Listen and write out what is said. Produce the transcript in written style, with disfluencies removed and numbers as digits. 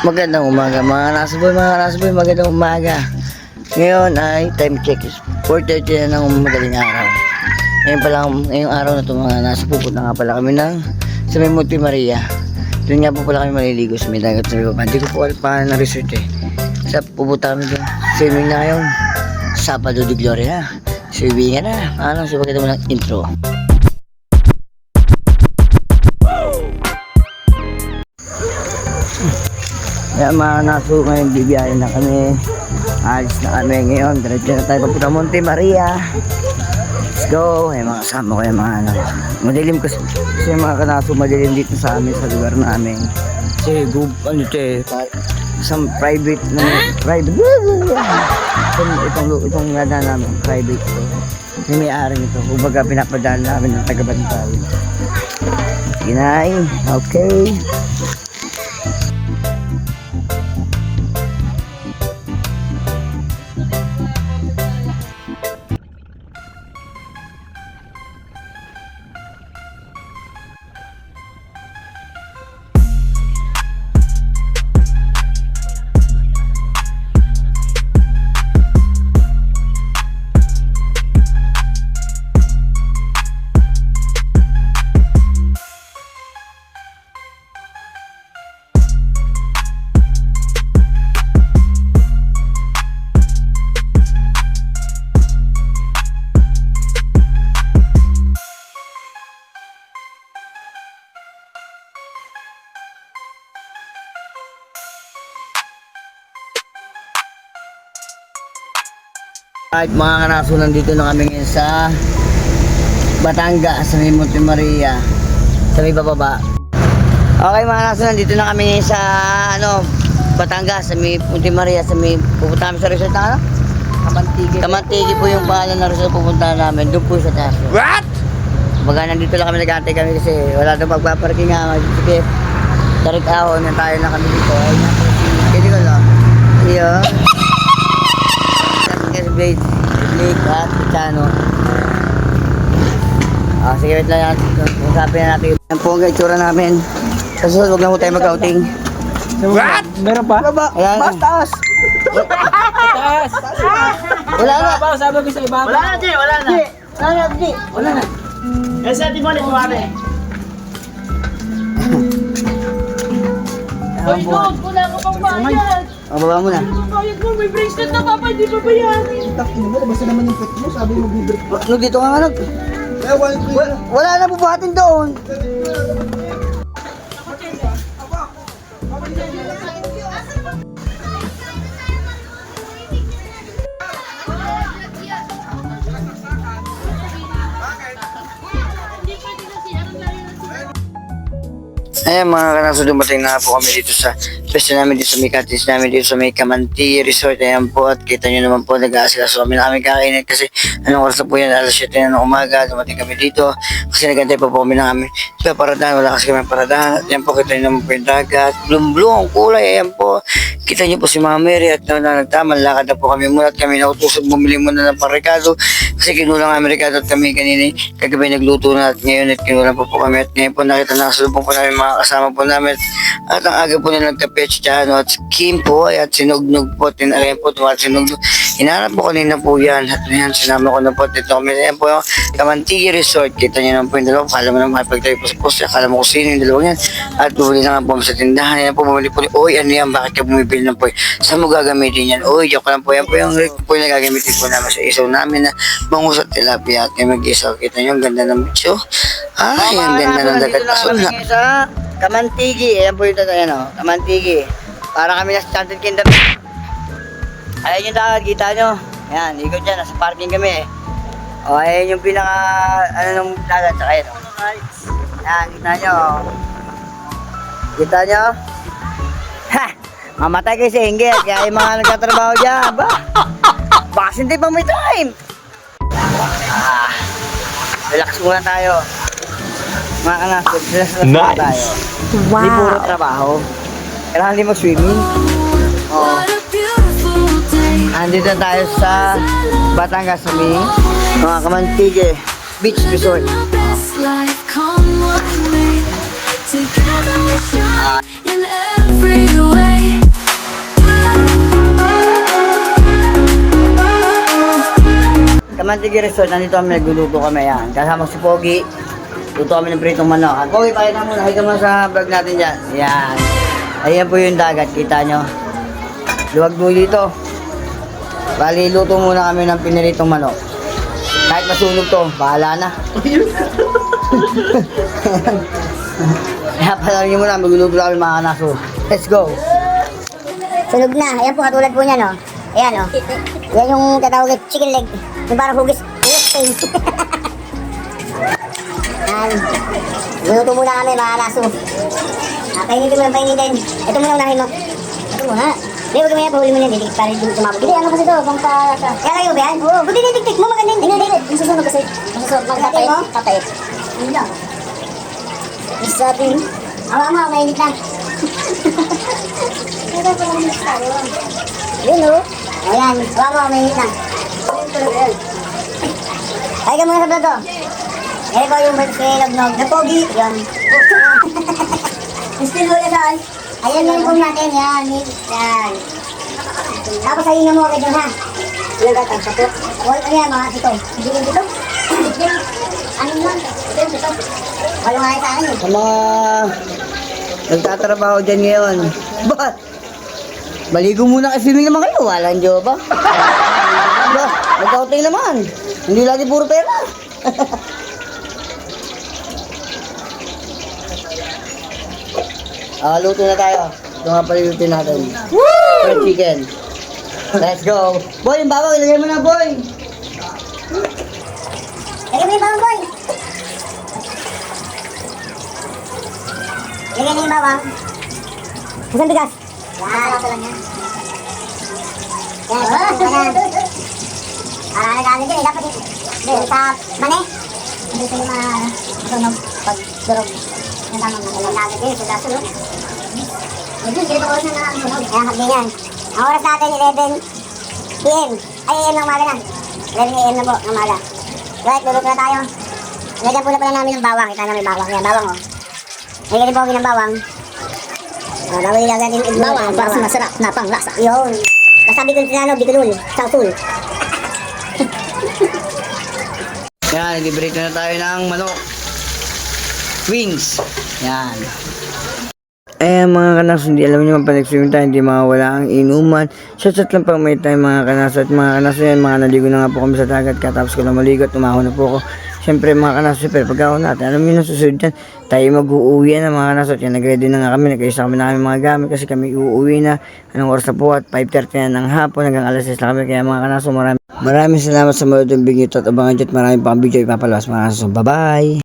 Magandang umaga mga nasuboy, magandang umaga. Ngayon ay time check is 4:30 na ng madaling araw. Ngayong araw na ito mga nasa pupunta nga pala kami sa may Monte Maria. Doon nga po pala kami maliligo sa may dagat sa baba. Hindi ko po alam pa ng resort eh. Sa pupunta kami doon. Swimming na ngayon. Sabado de Gloria. Swimming na. Subagay mo ng intro. Kaya mga naso ngayon, bibiyahin na kami. Alis na kami ngayon. Diretso na tayo papunta Monte Maria. Let's go. Mga kasama ko yung mga madilim kasi mga kanaso madilim dito sa amin sa lugar namin. Kasi some private itong yada namin private to. Yung may-ari nito. Kumbaga pinapadaan namin ng taga-bantay. Inay. Okay. Kahit mga kanaso, nandito na kami ngayon sa Batangas, sa may Monte Maria, sa may bababa. Okay mga kanaso, nandito na kami ngayon sa Batangas, sa may Monte Maria, sa may pupunta kami sa resort na Kamantigi po yung pangalan ng resort pupunta namin, doon po sa taas. What? Baga nandito lang kami nag-aantay kami kasi wala na magpaparking nga. Sige, tarik ahon na tayo na kami dito. Ayun na po si ko lang. Ayun. Blake at Chano. Sige, wait lang natin. Usapin na natin. Yan po ang itsura namin. Sa susunod, huwag na po tayo mag-outing. What? Meron pa? Mas taas! Taas! Wala na! Sabi ko sa iba. Wala na, G! Wala na! Wala na! Eh, sa ating mo ulit, kumari. Ay, God, wala ka pang bayad. Baba mo na. Bayad mo, may bracelet na papa, hindi pa bayarin. Takin mo, basta naman yung pet mo, sabi mo bibir. Dito ka nga wala na bubuhatin doon. Ayan mga kanaso, dumating na po kami dito sa pwesto namin dito sa may cottage namin dito sa may Kamanti Resort. Ayan po, at kita nyo naman po nag-aasikaso kami na kami kakainin kasi anong oras na po yan, alas 7 na ng umaga. Dumating kami dito kasi nagantay pa po kami na kami paradahan, wala kasi kami paradahan. At ayan po, kita nyo naman po yung dagat, blue ang kulay. Ayan po, kita nyo po si Mama Mary at nagtaman, lakad na po kami muna at kami nautusog bumili muna ng parikado kasi kinulang kami Ricardo at kami kanina kagabi nagluto na at ngayon at kinulang po kami at ngayon po nakita na kasalubong po namin mga kasama po namin at ang aga po na nagkape Chano at Kim po at sinugnog po tinarin po at sinugnog hinanap po kanina po yan at yan sinama ko na po dito kami yan po yung Kamantigi Resort. Kita nyo naman po yung dalawa, akala mo naman makipagtayo po sa post, akala mo kung sino yung dalawang yan at bumili na nga po sa tindahan. Yan po bumili po oy ano yan, bakit ka bumibili na po saan mo gagamitin yan? Oy joke lang po yan po yung po yung nagagamitin po namin sa isaw namin na bangus at tilapia at kayo mag-isaw. Kita nyo ang ganda ng bitso. Ay ang ganda ng dagat aso na sa Kamantigi. Ayan po yung tatay Kamantigi. Para kami nasa Chanted Kingdom. Ayan yung dagat, kita nyo. Ayan, ikot dyan, nasa parking kami O, ayan yung pinaka, nung dagat, saka yun. Ayan, kita nyo. Kita nyo? Ha! Mamatay kayo sa inggit, kaya yung mga nagtatrabaho dyan, ba? Baka hindi pa may time. Relax muna tayo. Mga kanas, relax muna tayo. Wow. Hindi puro trabaho. Kailangan din mag-swimming. Oo. Andito na tayo sa Batangas, sa may mga Kamantigi Beach Resort. Together we shine in every way. Kamantig Resort, nandito kami, nagluluto kami yan. Kasama si Pogi, luto kami ng pritong manok. At Pogi, pakita muna, higa muna sa vlog natin dyan. Yan. Ayan po yung dagat, kita nyo. Luwag mo dito. Bali, luto muna kami ng piniritong manok. Kahit masunog to, bahala na. Kaya pala rin muna, magluluto kami mga kanaso. Let's go. Sunog na. Ayan po, katulad po niya, no? Ayan, no? Yan yung tatawag at chicken leg. Yung parang hugis. Ayan. Minuto muna kami, mga laso. Painitin mo lang, painitin. Ito muna unahin mo. Ito muna. Hindi, huwag mo yan, pahuli mo yan. Didikit pa rin yung tumabot. Hindi, ano kasi ito? Pang palasa. Kaya kayo ba yan? Oo. Buti didiktik mo, maganda. Hindi. Yung susunod kasi. Susunod. Magtatay mo? Tatay. Hindi lang. Isa atin. Awa mo, mainit na. Ito pa lang yung staro. Yun, no? Ayan. Awa mo, mainit na. Ay ka muna sa plato. Eh ko yung lagnog na pogi. Yan. Still mo saan? Ayan yung kong natin. Yan. Yan. Tapos ayun na mo agad yun ha. Ilang gata? Sapo? Ano yan mga dito? Hindi yung dito? Ano lang? Dito. Wala nga sa akin eh. Sa mga nagtatrabaho dyan ngayon. Ba't? Maligo muna kasi swimming naman kayo. Walang joba. Ba, magkauting naman. Hindi lagi puro pera. Luto na tayo. Ito nga pala luto natin. Fried chicken. Let's go. Boy, yung bawang, ilagay mo na, boy. Lagyan mo yung bawang, boy. Lagyan mo yung bawang. Isang bigas. Yan. Ito lang yan. Yan, ito na. Para nag-ano dyan, dapat yung sa mani. Hindi sila masunog pag durog. Yung tamang nagagagag yun, sa dasulog. Medyo, dito ko na nakasunog. Kaya hagdi yan. Ang oras natin, 11 p.m. Ay, AM ng umaga na. 11 AM na po, ng umaga. Right, luluto na tayo. Lagyan po na pala namin ng bawang. Kita na may bawang. Yan, bawang o. Lagyan din po kami ng bawang. Bawang nilagyan din yung bawang para sa masarap na panglasa. Yun. Masabi ko sinano, bikulul, sausul. Yan, nag-break na tayo ng manok. Wings. Yan. Eh mga kanas, hindi alam niyo pa nag-swimming tayo, hindi mawawala ang inuman. Shot lang pang may time mga kanas. At mga kanas yan, mga naligo na nga po kami sa dagat. Katapos ko na maligo at umahon na po ako. Siyempre mga kanas, super pagkahon natin. Alam niyo na susunod yan, tayo mag-uuwi na mga kanas. At yan, nag-ready na nga kami, nag-ayos kami na kami mga gamit kasi kami uuwi na. Anong oras na po at 5:30 na ng hapon, hanggang alas 6 na kami. Kaya mga kanas, maraming salamat sa mga video at abangan dyan. Maraming pang video ipapalabas mga kanas. Bye bye!